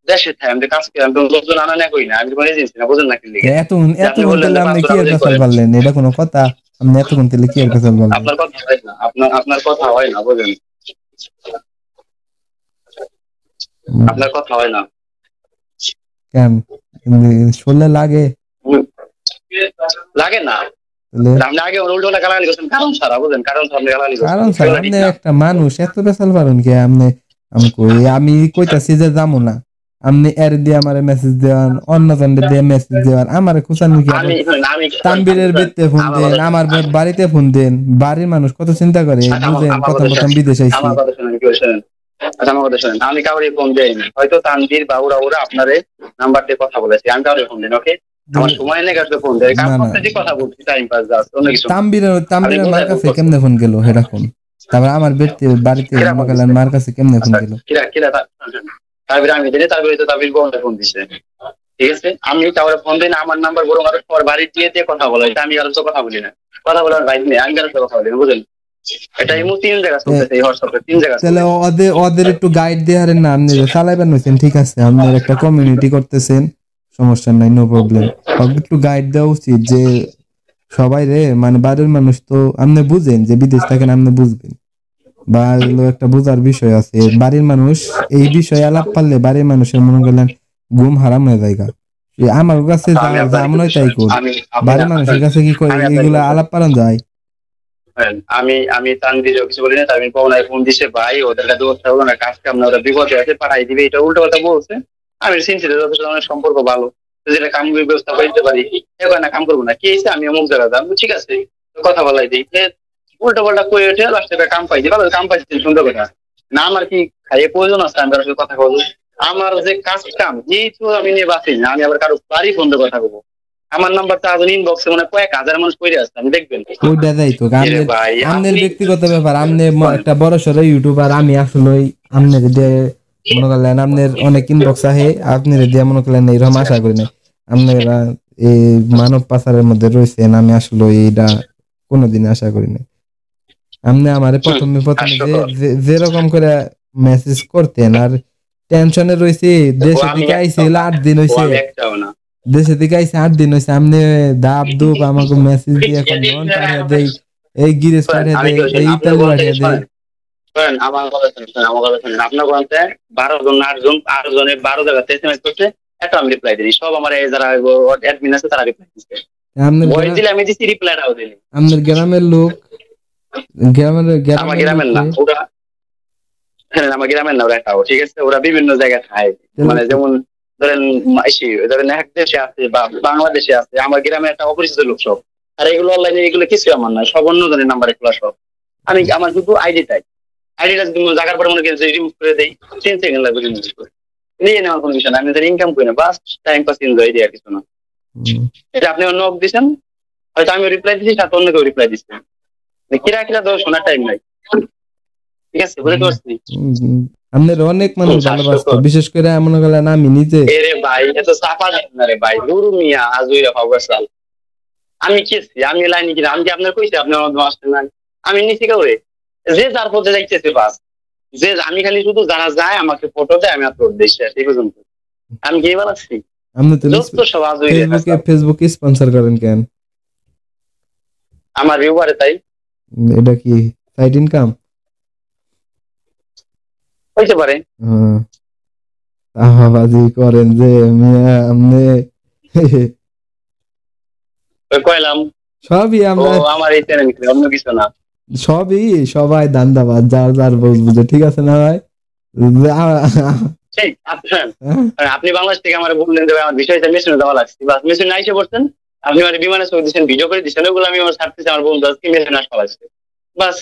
দেশে থাকি, আমি তো কাজ করি, আমি তো লোকজন আনা না করি না, আমি কোনো এজেন্সি না, বোঝেন না কি লেগে। এতক্ষণ আপনি কি এর কথা বললেন? এটা কোনো কথা? আপনি এতক্ষণ তাহলে কি এর কথা বললেন? আপনার কথা হয় না, আপনার কথা হয় না, বোঝেন, আপনার কথা হয় না কেন? শুনলে লাগে না, আপনি আগে উল্টো গালাগালি করছেন কারণ ছাড়া, বুঝেন, কারণ ছাড়া আপনি একটা মানুষ এত বেসাল পারেন কি? আমি কইতাছি যে যাবো না, আপনি এর দিয়ে আমারে মেসেজ দেওয়ান, অন্য জনের দিয়ে মেসেজ দেওয়ান, আমারে খুশানি কি? তানবীরের বেতে ফোন দেন, আমার বাড়িতে ফোন দেন, বাড়ির মানুষ কত চিন্তা করে বুঝেন, প্রথম বিদেশ আইছি। আচ্ছা আমার কথা শোনেন, আমি কাউরে ফোন দেয়নি, হয়তো তানভীর বা ওরা আপনারে নাম্বার দিয়ে কথা বলেছে, আমি কাউরে ফোন দিন। ওকে, আমার সময় নেই কাছে ফোন দেয়, কার না না, সাথে কথা বলছি, টাইম পাস জাস্ট, অন্য কিছু না। আপনি তাম্বিরের মার কোথায় ফোন কাছে করছেন? কেমনে ফোন গেল হেডা কোন? তারপর আমার বাড়িতে কিরা মনে ফোন করলেন দিচ্ছে? মার কাছে কেমনে ফোন আচ্ছা, গেল? কিরা তারপরে আমি দিলে, তারপরে তো তারপরে বোন ফোন দিছে। ঠিক আছে, আমি কাউরে ফোন দিই না, আমার নাম্বার বরং আরো সবার বাড়ি দিয়ে দিয়ে কথা বলে, এটা আমি কারোর সাথে কথা বলি না, কথা বলার বাইক নেই, আমি কারোর সাথে কথা বলি না, বুঝলেন? এটা এমন 3 জায়গা চলতেছে, এই হোয়াটসঅ্যাপে 3 জায়গা তাহলে চলে। ওদের একটু গাইড দিয়ে হারেন না, আপনি যে চালাইবেন হয়েছেন ঠিক আছে, আপনার একটা কমিউনিটি করতেছেন, সমস্যা নাই, নো প্রবলেম। একটু গাইড দেওয়া উচিত যে সবাই রে, মানে বাড়ির মানুষ তো আপনি বুঝেন যে বিদেশ থাকেন, আপনি বুঝবেন, বা এগুলো একটা বোঝার বিষয় আছে। বাড়ির মানুষ এই বিষয়ে আলাপ পারলে বাড়ির মানুষের মনে করলেন ঘুম হারাম হয়ে যায়। আমার কাছে আচ্ছা, যা আমি যা আপনার মনে হয় তাই কর, আমি বাড়ির মানুষের কাছে কি করে আমি আপনার এগুলা আলাপ পালন যায়? আমি তানভীর কিছু বলি না, তানভীর পাওনায় ফোন দিছে, ভাই ওদের কাছে দোস্ত হলো না, কাজ কাম না, ওরা বিপদে আছে, পাঠাই দিবে, এটা উল্টো কথা বলছে। আমি চিনছি যে যথেষ্ট অনেক সম্পর্ক ভালো, যেটা কাম ব্যবস্থা করে দিতে পারি, এখন না কাম করবো না, কি হয়েছে আমি অমুক জায়গা যাবো, ঠিক আছে, তো কথা বলাই দিই, উল্টো পাল্টা করে ওঠে, লাস্টে কাম পাইছি, ভালো কাম পাইছি, সুন্দর কথা না। আমার কি খাইয়ে প্রয়োজন আছে আমি কারোর সাথে কথা বলবো? আমার যে কাজ কাম যেহেতু আমি নিয়ে বাঁচি না, আমি আবার কারো বাড়ি ফোন দিয়ে কথা বলবো? আমার নাম্বারটা আজ ইনবক্সে মানে কয়েক হাজার মানুষ পড়ে আসছে, আমি দেখবেন। ওইটা দেয় তো এরে আমনের ভাই আমনের আপনি ব্যক্তিগত ব্যাপার। আমনে একটা বড় সড়ো ইউটিউবার, আমি আসলে আমনের দিয়ে মনে করলেন আপনার অনেক ইনবক্স আহে, আপনার দিয়ে মনে করলেন এইরকম আশা করি নাই আপনারা এই মানব পাচারের মধ্যে রয়েছেন, আমি আসলে এইটা কোনোদিন আশা করি নাই। আপনি আমারে প্রথমে প্রথমে যেরকম করে মেসেজ করতেন, আর টেনশনে রয়েছে, দেশে থেকে আইছিল 8 দিন হয়েছে, না দেশে থেকে আইসে 8 দিন হয়েছে, আপনি দাব দুব আমাকে মেসেজ দিয়ে এখন নন পাঠিয়ে দেই, এই গিরিশ পাঠিয়ে আমি দেই, কি বলছি, এই আপনার ইতালি বলতে পাঠিয়ে দেই। শোনেন, আমার কথা শুনুন, আমার কথা শুনুন, আপনার বলতে 12 জন 8 জন 8 জনের 12 জায়গাতে এসএমএস করছে, একটা আমি রিপ্লাই দিই, সব আমার এই যারা অ্যাডমিন আছে তারা রিপ্লাই দিচ্ছে, আপনার ভয়েস দিলে আমি দিচ্ছি, রিপ্লাইটাও দিলি। আপনার গ্রামের লোক, গ্রামের আমার গ্রামের গ্রামের না লোককে ওরা, হ্যাঁ আমার গ্রামের না ওরা এটাও, ঠিক আছে, ওরা বিভিন্ন জায়গায় খায়, মানে যেমন ধরেন ধরেন এক দেশে আছে বা বাংলাদেশে আছে, আমার গ্রামে একটা অপরিচিত লোক সব, আর এগুলো অনলাইনে এগুলো কিছু আমার না, সব অন্য জনের নাম্বারে খোলা সব। আমি আমার শুধু আইডিটাই, আইডিটা যদি জায়গার পরে মনে করেন রিমুভ করে দেই, 3 সেকেন্ড লাগবে রিমুভ করে নিয়ে নেওয়ার কোনো বিষয় না, আমি তাদের ইনকাম করি না, বাস টাইম পাস এনজয় দিই আর কিছু না। এটা আপনি অন্য দিচ্ছেন, হয়তো আমি রিপ্লাই দিচ্ছি, সাথে অন্য কেউ রিপ্লাই দিচ্ছে, কিরা কিরা ধর শোনার টাইম নাই, ঠিক আছে, বুঝতে পারছি। আপনার অনেক মানুষ ভালোবাসতো, বিশেষ করে মনে করলেন আমি নিজে। এরে ভাই এত চাপা দেন না রে ভাই, গুরু মিয়া আজুইরা ফাউগাসাল, আমি খেয়েছি, আমি লাইনে কিনা, আমি কি আপনার কইছি আপনি আমার মধ্যে আসতেন না? আমি নিচে কাউরে, যে যার পথে যাইতেছে বাস, যে আমি খালি শুধু যারা যায় আমাকে ফটো দেয়, আমি আপলোড দিই, সেই পর্যন্ত। আমি কি বানাচ্ছি? আপনি তো দোস্ত সব আজুইরা ফেসবুকে স্পন্সর করেন কেন? আমার ভিউ বাড়ে তাই। এটা কি সাইড ইনকাম হইতে পারে। আহাবাজি করেন যে মিয়া আপনি। কইলাম সবই আমরা, আমার এই চ্যানেল অন্য কিছু না, সবাই দান্দাবাজ, যার যার বুঝে, ঠিক আছে না ভাই? ঠিক আপনি বাংলাদেশ থেকে আমার বললেন যে আমার বিষয়টা মেশিনে দেওয়া লাগছে, বাস মেশিনে আইসে পড়ছেন, আপনি আমার বিমানে ছবি দিচ্ছেন, ভিডিও করে দিচ্ছেন, ওগুলো আমি আমার ছাড়তেছি, আমার বন্ধু আজকে মেশিনে আসা লাগছে, বাস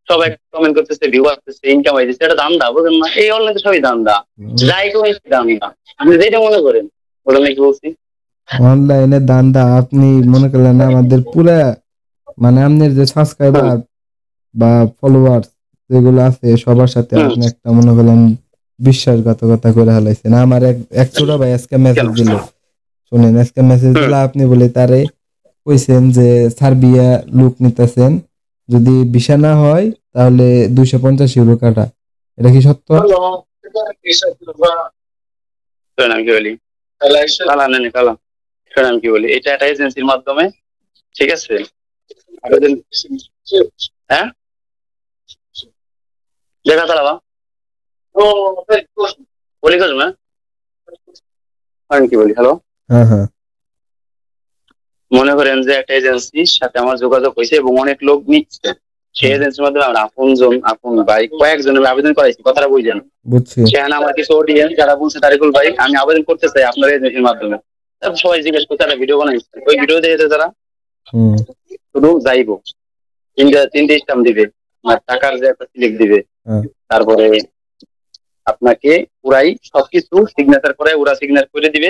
সবাই কমেন্ট করতেছে, ভিউ আসতেছে, ইনকাম হইতেছে, এটা দান্দা, বুঝলেন না? এই অনলাইনে সবই দান্দা, যাই করে দান্দা, আপনি যেটা মনে করেন, ওটা নাকি বলছি অনলাইনে দান্দা। আপনি মনে করলেন আমাদের পুরা, মানে আপনার যে সাবস্ক্রাইবার বা ফলোয়ার্স যেগুলো আছে সবার সাথে আপনি একটা মনে করলেন বিশ্বাসঘাতকতা করে হালাইছেন। আমার এক ছোট ভাই আজকে মেসেজ দিল, শুনেন, আজকে মেসেজ দিল, আপনি বলে তারে কইছেন যে সার্বিয়া লোক নিতেছেন, যদি ভিসা না হয় তাহলে 250 ইউরো কাটা। এটা কি সত্য? আমি কি বলি, আমি কি বলি, এটা একটা এজেন্সির মাধ্যমে, ঠিক আছে, হ্যাঁ দেখা চালাবা বলি করবে, আমি কি বলি, হ্যালো, হ্যাঁ হ্যাঁ, মনে করেন যে একটা এজেন্সির সাথে আমার যোগাযোগ হয়েছে এবং অনেক লোক নিচ্ছে, সেই এজেন্সির মাধ্যমে আমরা আপন ভাই কয়েকজনের আবেদন করাইছি, কথাটা বুঝছেন? বুঝছি। সেখানে আমার কিছু অডিয়েন্স যারা বলছে তারিকুল ভাই আমি আবেদন করতে চাই আপনার এজেন্সির মাধ্যমে, সবাই জিজ্ঞেস করতে, একটা ভিডিও বানাইছে, ওই ভিডিও দেখেছে তারা, শুধু যাইবো, তিনটে স্টাম্প দিবে, আর টাকার যে একটা স্লিপ দিবে, তারপরে আপনাকে পুরাই সবকিছু সিগনেচার করে ওরা সিগনেচার করে দিবে।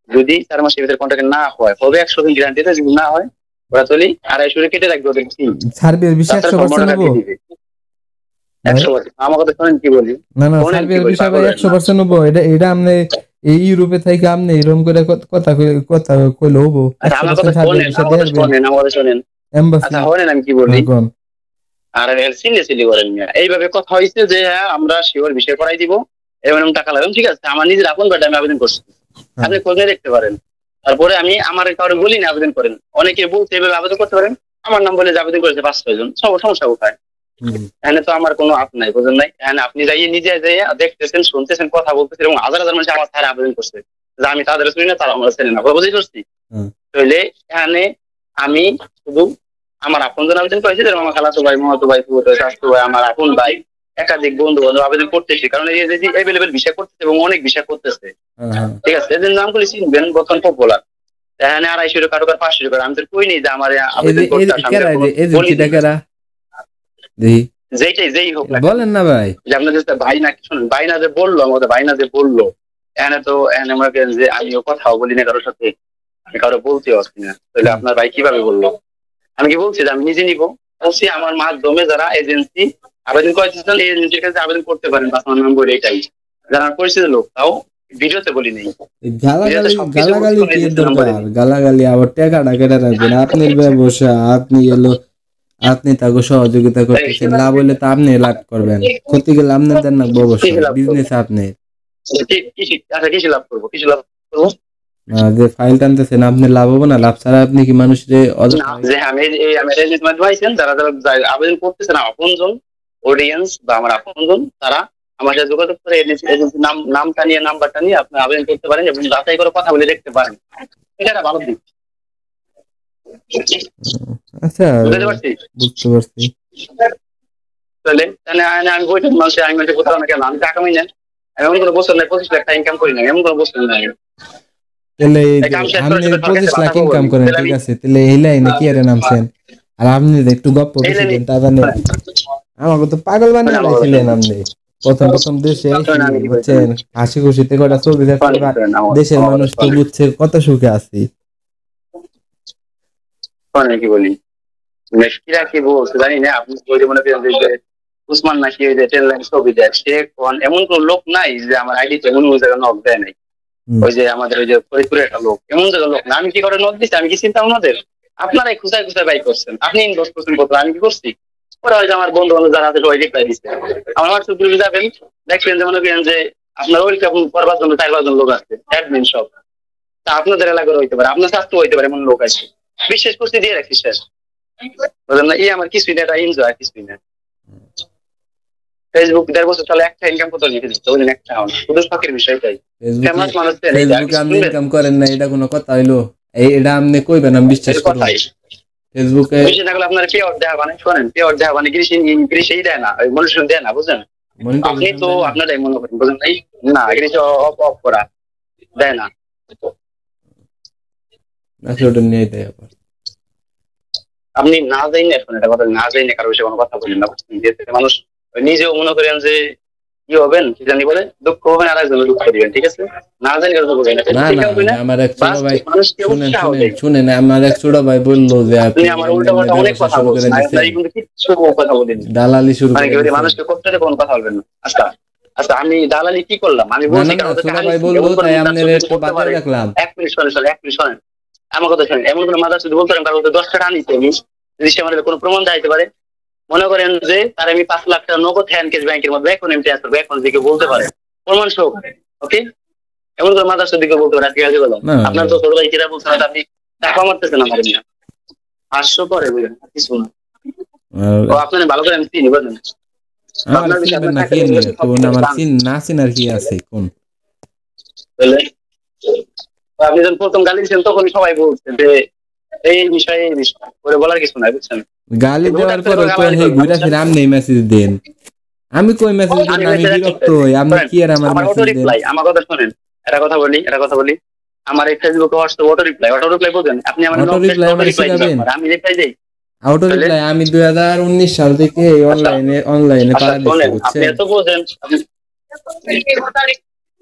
যদি 4 মাসের ভিতরে কন্ট্রাক্ট না হয় হবে 100% গ্যারান্টি আছে, যদি না হয় ওরা চলি 250 কেটে রাখবে ওদের কি সার্ভিস বিষয় 100% নেবো 100%। আমার কথা শুনেন কি বলি, না না সার্ভিস বিষয় 100% নেবো। এটা আপনি এই ইউরোপে থেকে আপনি এরকম করে কথা কইলে হবো? আমার কথা শুনেন, আমার কথা শুনেন। আচ্ছা হলেন আমি কি বলি, আর সিরিয়াসলি করেন না। এইভাবে কথা হয়েছে যে হ্যাঁ আমরা শিওর বিষয় করাই দিব, এরকম টাকা লাগবে, ঠিক আছে। আমার নিজের আপন বেটা আমি আবেদন করছি, আপনি খোঁজে দেখতে পারেন। তারপরে আমি আমার কারো বলি না আবেদন করেন, অনেকে বলছে এভাবে আবেদন করতে পারেন, আমার নাম বলে আবেদন করেছে 5-6 জন, সব সমস্যা কোথায়? এখানে তো আমার কোনো আপ নাই, বুঝেন নাই? এখানে আপনি যাইয়ে নিজে যাইয়ে দেখতেছেন, শুনতেছেন, কথা বলতেছেন, এবং হাজার হাজার মানুষ আমার ছাড়া আবেদন করছে, যে আমি তাদের শুনি না, তারা আমার চেনে না, বুঝতে পারছি? তাহলে এখানে আমি শুধু আমার আপন জন আবেদন করেছি, যেরকম আমার খালাতো ভাই, মামাতো ভাই, স্বাস্থ্য ভাই, আমার আপন ভাই, একাধিক বন্ধু বান্ধব আবেদন করতেছি, কারণ এই যে অ্যাভেলেবেল বিষয় করতেছে এবং অনেক বিষয় করতেছে, ঠিক আছে। এদের নামগুলি চিনবেন, বর্তমান পপুলার। এখানে 250 টাকা আর 500 টাকা, আমি তো কই নেই যে আমার আবেদন করতে যেই হোক বলেন না ভাই, যে আপনাদের ভাই না শুনুন, ভাই না যে বললো, আমাদের ভাই না যে বললো, এখানে তো এখানে মনে করেন যে আমিও কথাও বলি না কারোর সাথে, আমি কারো বলতেও আসছি না, তাহলে আপনার ভাই কিভাবে বললো? আমি কি বলছি যে আমি নিজে নিবো? বলছি আমার মাধ্যমে যারা এজেন্সি আবেদন করেছেন এই এজেন্সির কাছে আবেদন করতে পারেন, 5 নম্বর এটাই, যারা আমার পরিচিত লোক, তাও ভিডিওতে বলি নেই। গালাগালি আবার টাকাটা কেটে রাখবেন, আপনার ব্যবসা, আপনি এলো, আপনি তাকে সহযোগিতা করতেছেন, লাভ হলে তো আপনি লাভ করবেন, ক্ষতি গেলে আপনার দেন না, ব্যবসা বিজনেস আপনি যে ফাইল টানতেছেন আপনি লাভ হবে না, লাভ ছাড়া আপনি কি মানুষের যারা যারা আবেদন করতেছেন আপনজন অডিয়েন্স বা আমার আপনজন, তারা আমার সাথে যোগাযোগ করে এজেন্সির নামটা নিয়ে নাম্বারটা নিয়ে আপনি আবেদন করতে পারেন এবং যাচাই করে কথা বলে দেখতে পারেন, এটা একটা ভালো দিক। আচ্ছা বুঝতে পারছি। তাহলে আমি বইটা মানুষের আমি কোথাও না কেন আমি টাকা মাই না, এমন কোনো বছর নাই 25 লাখ টাকা ইনকাম করি না, এমন কোনো বছর নাই। তাহলে আপনি 25 লাখ ইনকাম করেন, ঠিক আছে, তাহলে এই লাইনে কি এর নামছেন? আর আপনি একটু গপ্প বেশি দেন, তা জানেন আমাকে তো পাগল বানিয়ে দিয়েছিলেন আপনি প্রথম দেশে বুঝছেন, হাসি খুশিতে কটা ছবি দেখতে, দেশের মানুষ তো বুঝছে কত সুখে আছি। কি বলি মেশকিরা কি বলছে জানি না, আপনি মনে করেন যে উসমান নাকি ওই যে ট্রেন লাইন ছবি দেয়, সে এমন কোন লোক নাই যে আমার আইডিতে এমন জায়গায় নক দেয় নাই। ওই যে আমাদের ওই যে ফরিদপুরের একটা লোক, এমন জায়গায় লোক না, আমি কি করে নক দিচ্ছি, আমি কি চিন্তা ওনাদের? আপনারাই খুঁজায় বাই করছেন, আপনি ইনভেস্ট করছেন কত, আমি কি করছি? ওরা হয়তো আমার বন্ধু বান্ধব যারা আছে সবাই রিপ্লাই দিচ্ছে। আমার হোয়াটসঅ্যাপ গ্রুপে যাবেন, দেখবেন যে মনে করেন যে আপনার ওয়েলকাম করবার জন্য 4-5 জন লোক আছে, অ্যাডমিন সব। তা আপনাদের এলাকার হইতে পারে, আপনার স্বাস্থ্য হইতে পারে, এমন লোক আছে, বিশেষ করতে দিয়ে রাখি শেষ, বুঝলেন না? আমার কিছুই না, এটা এনজয় কিছুই না। ফেসবুক 1.5 বছর চলে, একটা ইনকাম কত লিখে দিচ্ছে, বুঝলেন? একটা শুধু শখের বিষয়টাই। ফেমাস মানুষ ফেসবুকে আপনি ইনকাম করেন না, এটা কোনো কথা হইলো? এটা আপনি কইবেন, আমি বিশ্বাস করব। ফেসবুকে বিশ্বাস না করলে আপনার পেয়ার দেয়া মানে শুনেন, পেয়ার দেয়া মানে কৃষি দেয় না, ওই মানুষ দেয় না, বুঝলেন? আপনি তো আপনারাই মনে করেন, বুঝলেন না? কৃষি অফ করা দেয় না, ওটা নিয়ে দেয় আবার। আপনি না যাই না, এখন এটা কথা না যাই না, কারো বিষয়ে কোনো কথা বলেন না, বুঝছেন? মানুষ নিজেও মনে করেন যে কি হবেন, কি জানি বলে দুঃখ হবেন, আর একজন দুঃখ দিবেন, ঠিক আছে? না জানি কারো দুঃখ হবে না। আমার এক ছোট ভাই, শুনেন আমার এক ছোট ভাই বললো যে আপনি আমার উল্টা পাল্টা অনেক কথা বলছেন, আপনারা কিন্তু কিছু কথা বলেন, দালালি শুরু করে মানুষকে করতে কোনো কথা বলবেন না। আচ্ছা আমি দালালি কি করলাম? আমি বলছি ভাই বলবো তাই আপনাদের একটু বাদে রাখলাম। 1 মিনিট শোনেন আমার কথা শুনেন। এমন কোনো মাদ্রাসা যদি বলতে পারেন কারণ 10 টাকা আনিছে, আমি যদি সে আমাদের কোনো প্রমাণ চাইতে পারে, মনে করেন যে তার আমি 5 লাখ টাকা নগদ হ্যান্ড ক্যাশ ব্যাংকের মধ্যে এখন এমটি আসবে, এখন দিকে বলতে পারে প্রমাণ সহ, ওকে? এমন করে মাদ্রাসার দিকে বলতে পারে। আজকে কাজে বললাম আপনার তো ছোট ভাই যেটা বলছেন আপনি টাকা মারতেছেন আমার নিয়ে, হাস্য করে বুঝলেন কিছু না। তো আপনার ভালো করে আমি চিনি, বুঝলেন? আপনি যখন প্রথম গালি দিচ্ছেন তখন সবাই বলছে যে এই বিষয়ে করে বলার কিছু নাই, বুঝছেন? গালি দেওয়ার পর ঘুরে ফিরে আপনি মেসেজ দেন, আমি কই মেসেজ দেন? আমি বিরক্ত হই, আপনি কি আর আমার মেসেজ দেন? আমার কথা শুনেন, একটা কথা বলি, আমার এই ফেসবুক হোয়াটসঅ্যাপ অটো রিপ্লাই বলেন, আপনি আমার অটো রিপ্লাই আমি রিপ্লাই দেই। অটো রিপ্লাই আমি 2019 সাল থেকে অনলাইনে পাওয়া দিচ্ছি, বুঝছেন? আপনি এত বোঝেন,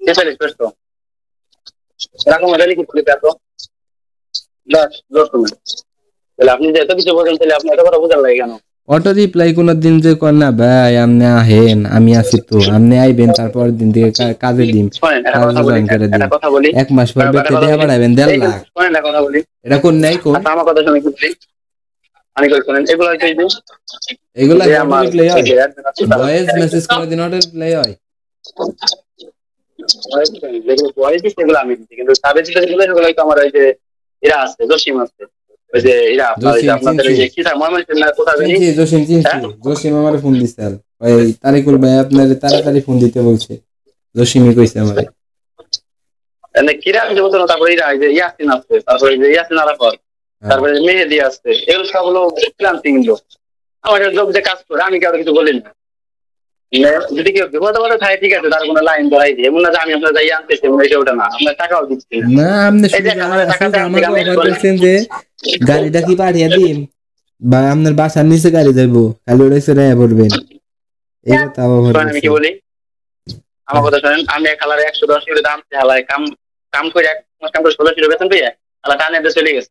স্পেশালিস্ট করতো এরকম এটা লিখে তুলে এত তাহলে আপনি যে এত কিছু বলেন তাহলে আপনি এত কথা বোঝার লাগে কেন? অটো রিপ্লাই কোন দিন যে কর না ভাই, আপনি আহেন আমি আছি তো, আপনি আইবেন তারপর দিন থেকে কাজে দিন, কাজে জয়েন করে দিন, এক মাস পর বেতন দিয়ে বাড়াবেন 1.5 লাখ। কথা বলি এটা কোন নাই কোন আমার কথা শুনে খুশি আমি কই শুনেন এগুলো হইছে এগুলা অটো রিপ্লাই হয়, ভয়েস মেসেজ করে দিন অটো রিপ্লাই হয়। সেগুলো আমি দিচ্ছি কিন্তু সাবেজ যেগুলো তো আমার ওই যে এরা আছে জসিম আছে ওই যে এরা আপনাদের ওই যে কি থাকে ময়মনসিংহ না কোথায় জানি জসিম জসিম আমারে ফোন দিছে আর ওই তারিকুল ভাই আপনারে তাড়াতাড়ি ফোন দিতে বলছে, জসিমই কইছে আমারে এনে কিরা আমি বলতো না। তারপরে এরা যে ইয়াসিন আছে, তারপরে যে ইয়াসিন আরাফাত, তারপরে মেহেদি আছে, এগুলো সব হলো ক্লান্তি কিন্তু আমার লোক যে কাজ করে আমি কারো কিছু বলি না। যদি কেউ বিপদ বলে থাকে ঠিক আছে, তার কোনো লাইন ধরাই দিয়ে এমন না যে আমি আপনার যাই আনতেছি ওটা না, আপনার টাকাও দিচ্ছি না। আপনি বলছেন যে গাড়িটা কি পাঠিয়ে দিন বা আপনার বাসার নিচে গাড়ি যাইবো, খালি ওটাই চলে পড়বেন এই কথা। আমি কি বলি আমার কথা শোনেন, আমি খালার 110 করে দাম হালায় কাম করে 1 মাস কাম করে 16 বেতন পেয়ে হালা টানে দিয়ে চলে গেছে।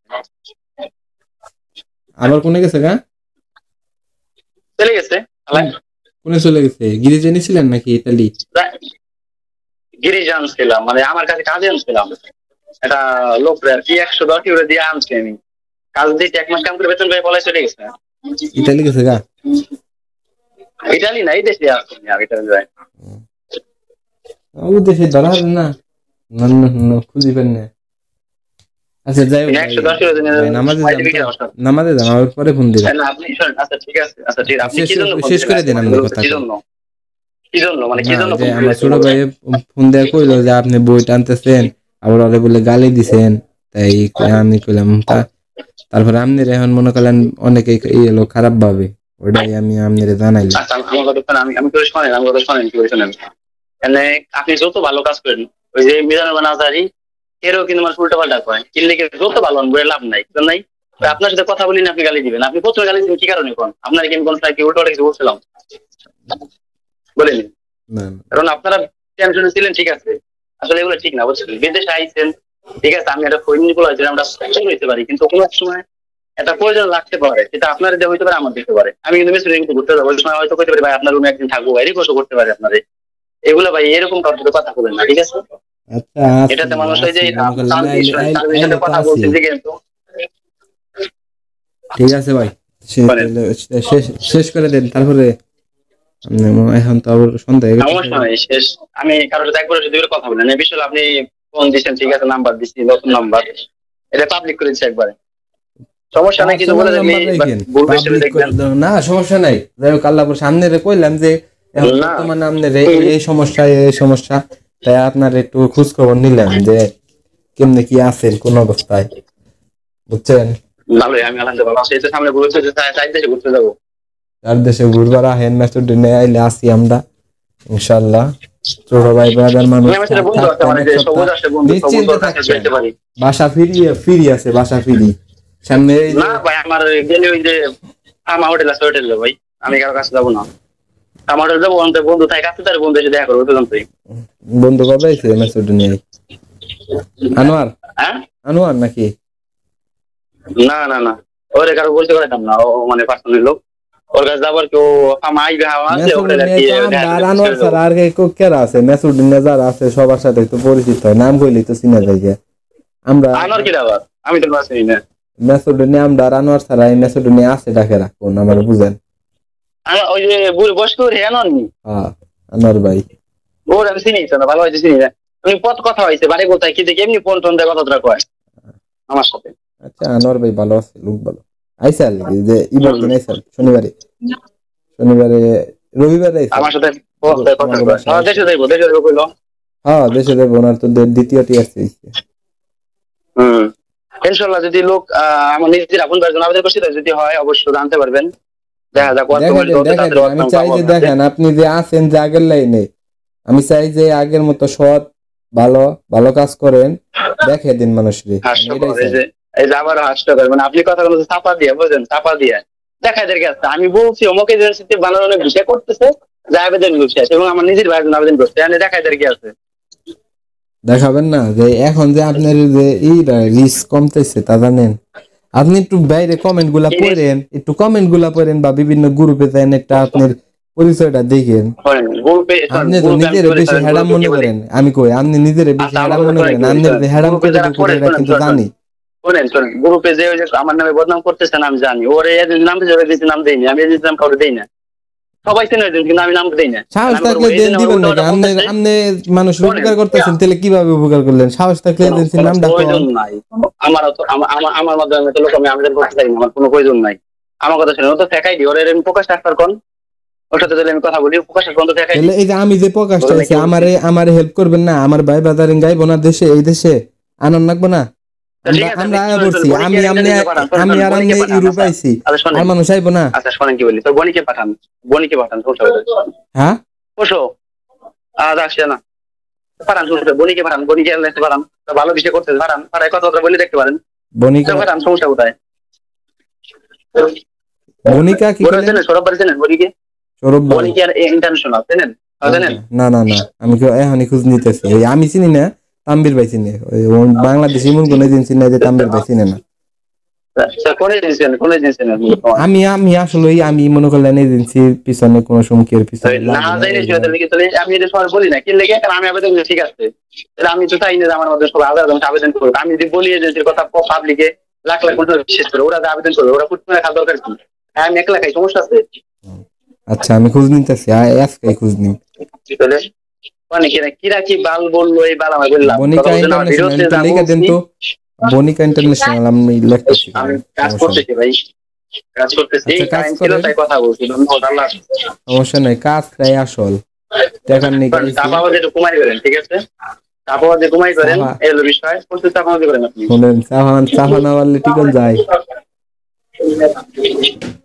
আবার কোনে গেছে গা? চলে গেছে হালায়। কোনে চলে গেছে? গিরিজে নিছিলেন নাকি ইতালি? গিরিজে আনছিলাম, মানে আমার কাছে কাজে আনছিলাম এটা লোক আর কি 110 করে দিয়ে আনছি আমি, কাজ দিতে 1 মাস কাম করে বেতন পেয়ে পলাই চলে গেছে। ইতালি গেছে গা? ইতালি না, এই দেশে আসছি আমি, ইতালি যাই ও দেশে ধরা হবে না, খুঁজি পেন না। আচ্ছা যাই হোক, নামাজে যান আমার পরে ফোন দিবেন। আচ্ছা ঠিক আছে, আচ্ছা ঠিক আছে, আপনি কি জন্য শেষ করে দেন আমাদের কথা। কি জন্য মানে কি জন্য আমার ছোট ভাই ফোন দেয়া কইলো যে আপনি বই টানতেছেন, আবার ওরে বলে গালি দিছেন, তাই আমি কইলাম তারপরে আপনি এখন মনে করলেন অনেকে এলো খারাপ ভাবে, ওটাই আমি আপনারে জানাইলাম। আচ্ছা আমার কথা আমি করে শোনেন, আমার কথা শোনেন কি করে শোনেন। এনে আপনি যত ভালো কাজ করেন, ওই যে মিজানুর নাজারি এরও কিন্তু মানুষ উল্টা পাল্টা করে, কিনলে যত ভালো বলে লাভ নাই নাই। আপনার সাথে কথা বলি না আপনি গালি দিবেন, আপনি প্রথমে গালি দিবেন কি কারণে কোন আপনার কি কোন কি উল্টো কিছু বলছিলাম বলেন? কারণ আপনারা টেনশনে ছিলেন, ঠিক আছে, আসলে এগুলো ঠিক না বুঝছেন। বিদেশে আইছেন ঠিক আছে, আমি একটা ফৈনিকুল আছে আমরা সচেতন হইতে পারি, কিন্তু কোনো সময় একটা প্রয়োজন লাগতে পারে, সেটা আপনার দেওয়া হইতে পারে, আমার দিতে পারে। আমি কিন্তু মেসেজ কিন্তু ঘুরতে যাবো, ওই সময় হয়তো করতে পারি ভাই আপনার রুমে একদিন থাকবো, বাইরে বসে করতে পারি আপনাদের এগুলো ভাই, এরকম কারোর সাথে কথা বলেন না, ঠিক আছে? এটাতে মানুষ হয় যে কথা বলছে যে কিন্তু ঠিক আছে ভাই, শেষ করে দেন তারপরে এখন তো আবার সন্ধ্যা হয়ে গেছে। শেষ আমি কারোর সাথে একবার যদি কথা বলেন এই বিষয়ে, আপনি ফোন দিচ্ছেন ঠিক আছে, নাম্বার দিচ্ছি, নতুন নাম্বার এটা পাবলিক করে দিচ্ছি একবারে, সমস্যা নাই, কিছু বলে না সমস্যা নাই। যাই হোক আল্লাহ সামনে কইলাম যে বর্তমানে আপনার এই সমস্যা তাই আপনার একটু খোঁজ খবর নিলাম যে কেমনে কি আছেন কোন অবস্থায়, বুঝছেন? ভালোই, আমি আলহামদুলিল্লাহ ভালো আছি। সামনে ঘুরতে ঘুরতে যাবো, আর দেশে ঘুরবার আহেন মেসুডিনে আইলে আসি আমরা ইনশাআল্লাহ। ছোট ভাই ব্রাদার মানুষ বাসা ফিরি আছে, বাসা ফিরি সামনে না ভাই। আমার গেলে ওই যে আমার হোটেল আছে, হোটেল ভাই আমি কারো কাছে যাবো না, আমার হোটেল যাবো, বন্ধু থাকে কাছে, তার বন্ধু এসে দেখা করবো তুই। বন্ধু কবে আইছে মেসুডিনে? আনোয়ার নাকি? না না না, ওরে কারো বলতে পারতাম না, ও মানে পার্সোনাল লোক, ওর কাছে যাবার কেউ আছে মেসুডিনে যারা আছে সবার সাথে একটু পরিচিত হয়, নাম কইলি তো চিনা যায়। আমরা আমি তো চিনি না মেসুডিনে, আমরা আনোয়ার ছাড়া এই মেসুডিনে আছে ডাকে রাখুন, আমার বুঝেন ওই যে বয়স্ক আনোয়ার ভাই, ওর আমি চিনি না, ভালো হয়েছে চিনি না। আমি কত কথা হয়েছে বাড়ি কোথায় কি দেখি এমনি ফোন টোন দেয় কথাটা কয় আমার সাথে। আচ্ছা আনোয়ার ভাই ভালো আছে, লোক ভালো। আইসাল যে ইবার দিন আইসাল শনিবারে রবিবারে আমার সাথে দেশে যাইব ওনার তো দ্বিতীয়টি আসছে। ইনশাআল্লাহ যদি লোক আমার নিজের আপন ভাইজন আবেদন করছি, যদি হয় অবশ্যই জানতে পারবেন। দেখা যাক আমি চাই যে দেখেন আপনি যে আছেন যে আগের লাইনে, আমি চাই যে আগের মতো সৎ ভালো কাজ করেন, দেখে দিন মানুষের। এই যে আবার হাস্যকর মানে আপনি কথা বলতে চাপা দিয়ে বুঝলেন, চাপা দিয়ে দেখা যায় গেছে। আমি বলছি অমুকে বানানোর বিষয় করতেছে, যে আবেদন করছে এবং আমার নিজের ভাইয়ের জন্য আবেদন করছে, আমি দেখাই দেয় কি আছে। দেখাবেন না যে এখন যে আপনার যে এইটা রিস্ক কমতেছে তা জানেন? আপনি একটু বাইরে কমেন্ট গুলা পড়েন, একটু কমেন্ট গুলা পড়েন বা বিভিন্ন গ্রুপে যান, একটা আপনার পরিচয়টা দেখেন। আপনি তো নিজের বেশি হ্যাডাম মনে করেন, আমি কই আপনি নিজের বেশি হ্যাডাম মনে করেন, আপনার যে হ্যাডাম করে এটা কিন্তু জানি। শোনেন গ্রুপে যে ওই যে আমার নামে বদনাম করতেছেন আমি জানি, ওরে নাম দিয়েছি, নাম দেয়নি আমি, নাম কাউকে দেই না, সবাই চেনে কিন্তু আমি নাম দেই না। সাহস থাকলে দেন দিবেন নাকি? আপনি মানুষের উপকার করতেছেন, তাহলে কিভাবে উপকার করলেন? সাহস থাকলে দেন নাম ডাকো। প্রয়োজন নাই আমার তো, আমার মাধ্যমে তো লোক আমি আবেদন করতে চাই না, আমার কোনো প্রয়োজন নাই। আমার কথা শুনে ও তো ফেকাই দি, ওরে আমি প্রকাশ রাখার কোন ওর সাথে যদি আমি কথা বলি প্রকাশ রাখার কোন তো ফেকাই। তাহলে এই যে আমি যে প্রকাশটা আছে আমারে হেল্প করবেন না? আমার ভাই বাজারে গাইবো না দেশে, এই দেশে আনন্দ রাখবো না? আমরা আয়া করছি, আমি আর আমি ইউরোপ আইছি, আর মানুষ আইবো না? আচ্ছা শোনেন কি বলি, তোর বনিকে পাঠান হ্যাঁ বসো আজ আসছে না, পাঠান বনিকে পাঠান, বনিকে পাঠান, ভালো বিষয় করতে পাঠান, পাঠায় কথা বলে দেখতে পারেন। বনিকা পাঠান, সমস্যা কোথায়? বনিকা কি বলেছেন সৌরভ বাড়ি চেনেন? বনিকে সৌরভ বনিকে আর ইন্টারন্যাশনাল চেনেন? জানেন না না না, আমি এখনই খোঁজ নিতেছি। আমি চিনি না, তাম্বির ভাই চিনি। বাংলাদেশে এমন কোন এজেন্সি নাই যে তাম্বির ভাই চিনে না। আমি আসলে আমি মনে করলেন এজেন্সির পিছনে কোন হুমকির পিছনে আমি এটা সবাই বলি না কি লেগে, কারণ আমি আবেদন ঠিক আছে, আমি তো চাই না যে আমার মধ্যে সবাই আবেদন করবে। আমি যদি বলি এজেন্সির কথা পাবলিকে লাখ লাখ বিশ্বাস করে, ওরা আবেদন করবে, ওরা ফুটবল খেলা দরকার কি? আমি একলা খাই, সমস্যা আছে? আচ্ছা আমি খোঁজ নিতেছি, আজকেই খোঁজ নিই। কিরা কি বাল বললো, এই বাল আমি বললাম বনিকা ইন্টারন্যাশনাল লিখে দেন তো, বনিকা ইন্টারন্যাশনাল আমি লিখতেছি। আমি কাজ করতেছি ভাই, কাজ করতেছি, টাইম ছিল তাই কথা বলছি। সমস্যা নাই, কাজ প্রায় আসল দেখার নেই। চাপাবাজি একটু কমাই করেন, ঠিক আছে? চাপাবাজি কমাই করেন, এই হলো বিষয়। প্রচুর চাপাবাজি করেন আপনি। শুনেন, চাপা না পারলে টিকন যায়।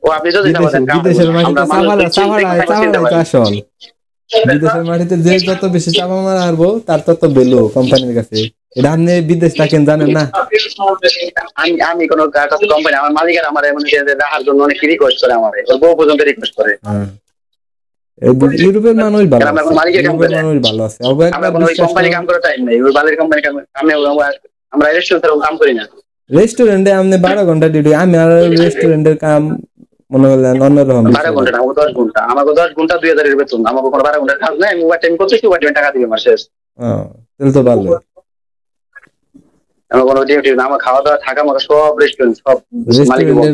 ও আপনি যদি বিদেশের মাটিতে চাপালাই তো আসল। বিদেশের মাটিতে যে যত বেশি চাপা মারা হারবো তার তত বেলো কোম্পানির কাছে। এটা আপনি বিদেশ থাকেন জানেন না? আমি কোন কোম্পানি, আমার মালিকের আমার রাখার জন্য অনেক রিকোয়েস্ট করে, আমার ওর বউ পর্যন্ত রিকোয়েস্ট করে। ইউরোপের মানুষ ভালো আছে, ইউরোপের মানুষ ভালো আছে। কোম্পানি কাম করার টাইম নেই, ওই বালের কোম্পানি আমরা রেস্টুরেন্টে কাম করি না। রেস্টুরেন্টে আপনি 12 ঘন্টা ডিউটি, আমি আর রেস্টুরেন্টের কাম মনে করলেন অন্যরকম। 12 ঘন্টা না, 10 ঘন্টা। আমাকে 10 ঘন্টা 2000 বেতন, আমাকে কোনো 12 ঘন্টার কাজ নাই। আমি ওভার টাইম করতেছি, ওভার টাইম টাকা দিবে আমার শেষ। তাহলে তো ভালো। আমার কোনো ডিউটি না, আমার খাওয়া দাওয়া থাকা, আমার সব রেস্টুরেন্ট, সব মালিক।